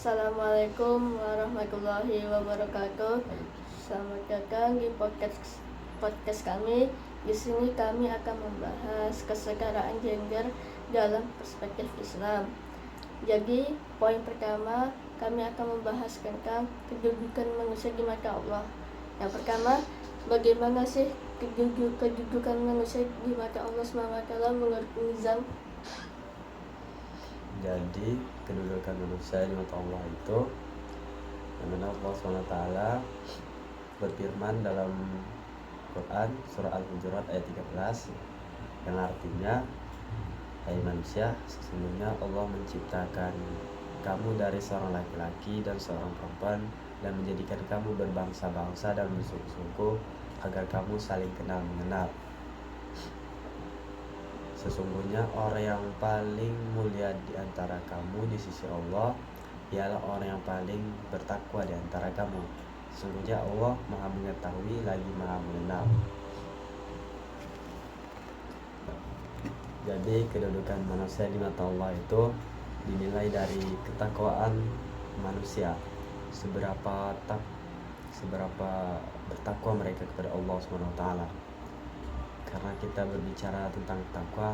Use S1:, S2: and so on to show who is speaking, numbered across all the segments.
S1: Assalamualaikum warahmatullahi wabarakatuh. Selamat datang di podcast kami. Di sini kami akan membahas kesetaraan gender dalam perspektif Islam. Jadi, poin pertama kami akan membahas tentang kedudukan manusia di mata Allah. Yang pertama, bagaimana sih kedudukan manusia di mata Allah SWT menurut Nizam?
S2: Jadi kedudukan manusia di mata Allah itu, dimana Allah SWT berfirman dalam Quran surah Al-Hujurat ayat 13, yang artinya, hai manusia, sesungguhnya Allah menciptakan kamu dari seorang laki-laki dan seorang perempuan dan menjadikan kamu berbangsa-bangsa dan bersuku-suku agar kamu saling kenal mengenal. Sesungguhnya orang yang paling mulia di antara kamu di sisi Allah ialah orang yang paling bertakwa di antara kamu. Sesungguhnya Allah Maha mengetahui lagi Maha mengenal. Jadi kedudukan manusia di mata Allah itu dinilai dari ketakwaan manusia, seberapa bertakwa mereka kepada Allah SWT. Karena kita berbicara tentang takwa,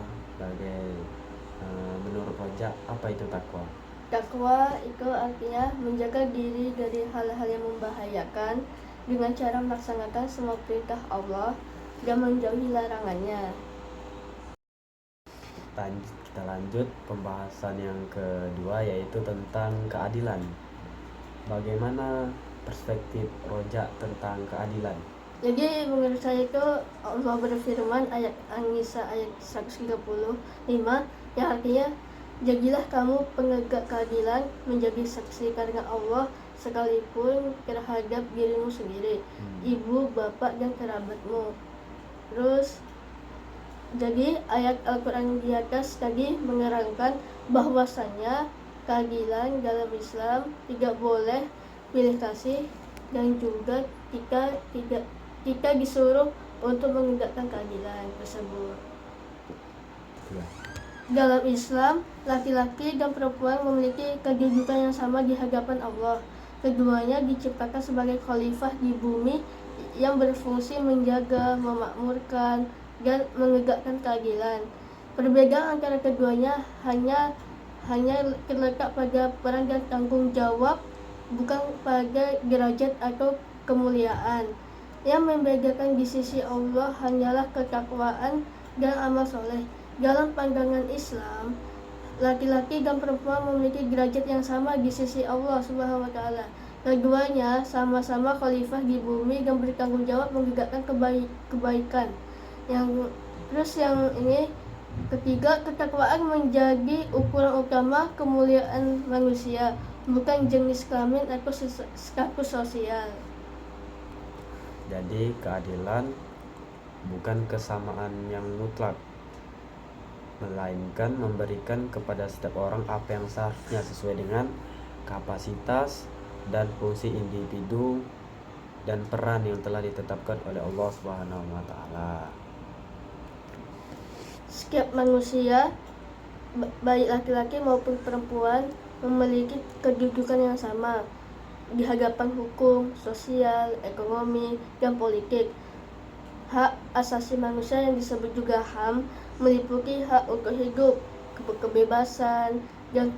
S2: menurut Roja, apa itu takwa?
S1: Takwa itu artinya menjaga diri dari hal-hal yang membahayakan dengan cara melaksanakan semua perintah Allah dan menjauhi larangannya.
S2: Kita lanjut pembahasan yang kedua, yaitu tentang keadilan. Bagaimana perspektif Roja tentang keadilan?
S1: Jadi menurut saya itu Allah berfirman ayat An-Nisa ayat 135 yang artinya, jadilah kamu penegak keadilan menjadi saksi karena Allah sekalipun terhadap dirimu sendiri, ibu, bapak, dan kerabatmu. Terus jadi ayat Al-Quran di atas tadi menerangkan bahwasanya keadilan dalam Islam tidak boleh pilih kasih, dan juga kita disuruh untuk menegakkan keadilan tersebut. Dalam Islam, laki-laki dan perempuan memiliki kedudukan yang sama di hadapan Allah. Keduanya diciptakan sebagai khalifah di bumi yang berfungsi menjaga, memakmurkan, dan menegakkan keadilan. Perbedaan antara keduanya hanya terletak pada peran dan tanggung jawab, bukan pada derajat atau kemuliaan. Yang membedakan di sisi Allah hanyalah ketakwaan dan amal soleh. Dalam pandangan Islam, laki-laki dan perempuan memiliki derajat yang sama di sisi Allah Subhanahu wa Ta'ala. Keduanya sama-sama khalifah di bumi dan bertanggung jawab menegakkan kebaikan. Yang ketiga, ketakwaan menjadi ukuran utama kemuliaan manusia, bukan jenis kelamin atau status sosial.
S2: Jadi keadilan bukan kesamaan yang mutlak, melainkan memberikan kepada setiap orang apa yang seharusnya sesuai dengan kapasitas dan fungsi individu dan peran yang telah ditetapkan oleh Allah Subhanahu wa Ta'ala.
S1: Setiap manusia, baik laki-laki maupun perempuan, memiliki kedudukan yang sama di hadapan hukum, sosial, ekonomi, dan politik. Hak asasi manusia yang disebut juga HAM meliputi hak untuk hidup, kebebasan, dan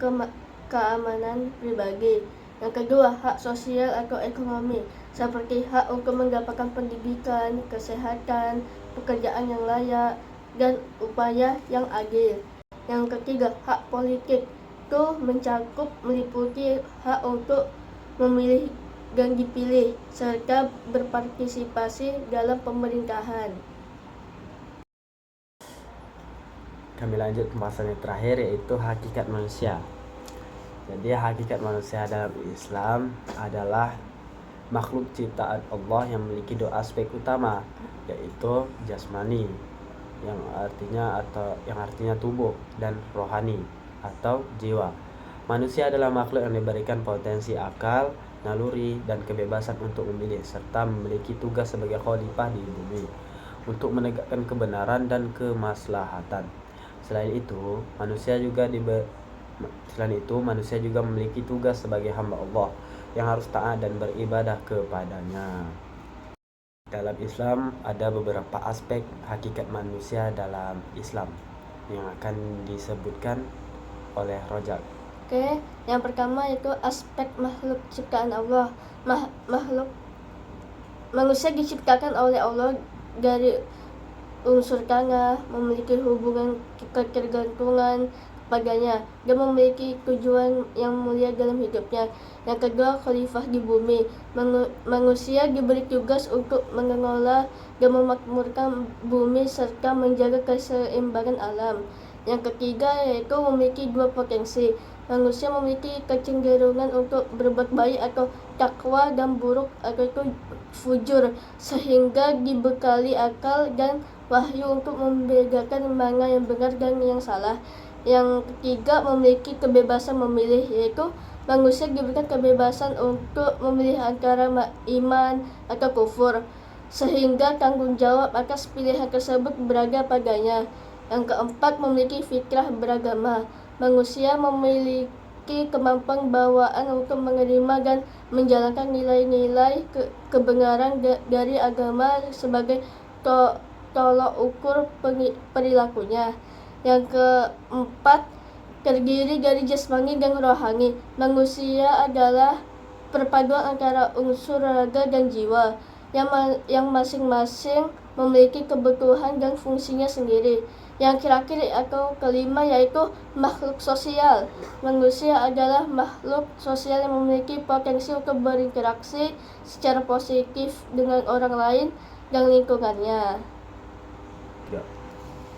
S1: keamanan pribadi. Yang kedua, hak sosial atau ekonomi, seperti hak untuk mendapatkan pendidikan, kesehatan, pekerjaan yang layak, dan upaya yang adil. Yang ketiga, hak politik itu meliputi hak untuk memilih dan dipilih, serta berpartisipasi dalam pemerintahan.
S2: Kami lanjut pembahasan yang terakhir, yaitu hakikat manusia. Jadi hakikat manusia dalam Islam adalah makhluk ciptaan Allah yang memiliki dua aspek utama, yaitu jasmani yang artinya tubuh, dan rohani atau jiwa. Manusia adalah makhluk yang diberikan potensi akal, naluri, dan kebebasan untuk memilih, serta memiliki tugas sebagai khalifah di bumi untuk menegakkan kebenaran dan kemaslahatan. Selain itu, manusia juga Selain itu, manusia juga memiliki tugas sebagai hamba Allah yang harus taat dan beribadah kepadanya. Dalam Islam ada beberapa aspek hakikat manusia dalam Islam yang akan disebutkan oleh Rojak.
S1: Oke, yang pertama itu aspek makhluk ciptaan Allah. Makhluk manusia diciptakan oleh Allah dari unsur tanah, memiliki hubungan ketergantungan kepadanya dan memiliki tujuan yang mulia dalam hidupnya. Yang kedua, khalifah di bumi. Manusia diberi tugas untuk mengelola dan memakmurkan bumi serta menjaga keseimbangan alam. Yang ketiga yaitu memiliki dua potensi. Manusia memiliki kecenderungan untuk berbuat baik atau takwa dan buruk atau itu fujur, sehingga dibekali akal dan wahyu untuk membedakan mana yang benar dan yang salah. Yang ketiga memiliki kebebasan memilih, yaitu manusia diberikan kebebasan untuk memilih antara iman atau kufur, sehingga tanggung jawab atas pilihan tersebut berada padanya. Yang keempat memiliki fitrah beragama. Manusia memiliki kemampuan bawaan untuk menerima dan menjalankan nilai-nilai kebenaran dari agama sebagai tolok ukur perilakunya. Yang keempat terdiri dari jasmani dan rohani. Manusia adalah perpaduan antara unsur raga dan jiwa yang masing-masing memiliki kebutuhan dan fungsinya sendiri. Yang terakhir atau kelima yaitu makhluk sosial. Manusia adalah makhluk sosial yang memiliki potensi untuk berinteraksi secara positif dengan orang lain dan lingkungannya.
S2: Ya.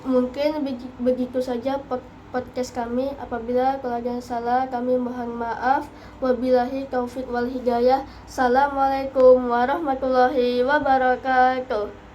S1: Mungkin begitu saja podcast kami. Apabila kalau ada yang salah, kami mohon maaf. Wabillahi taufik wal hidayah. Assalamualaikum warahmatullahi wabarakatuh.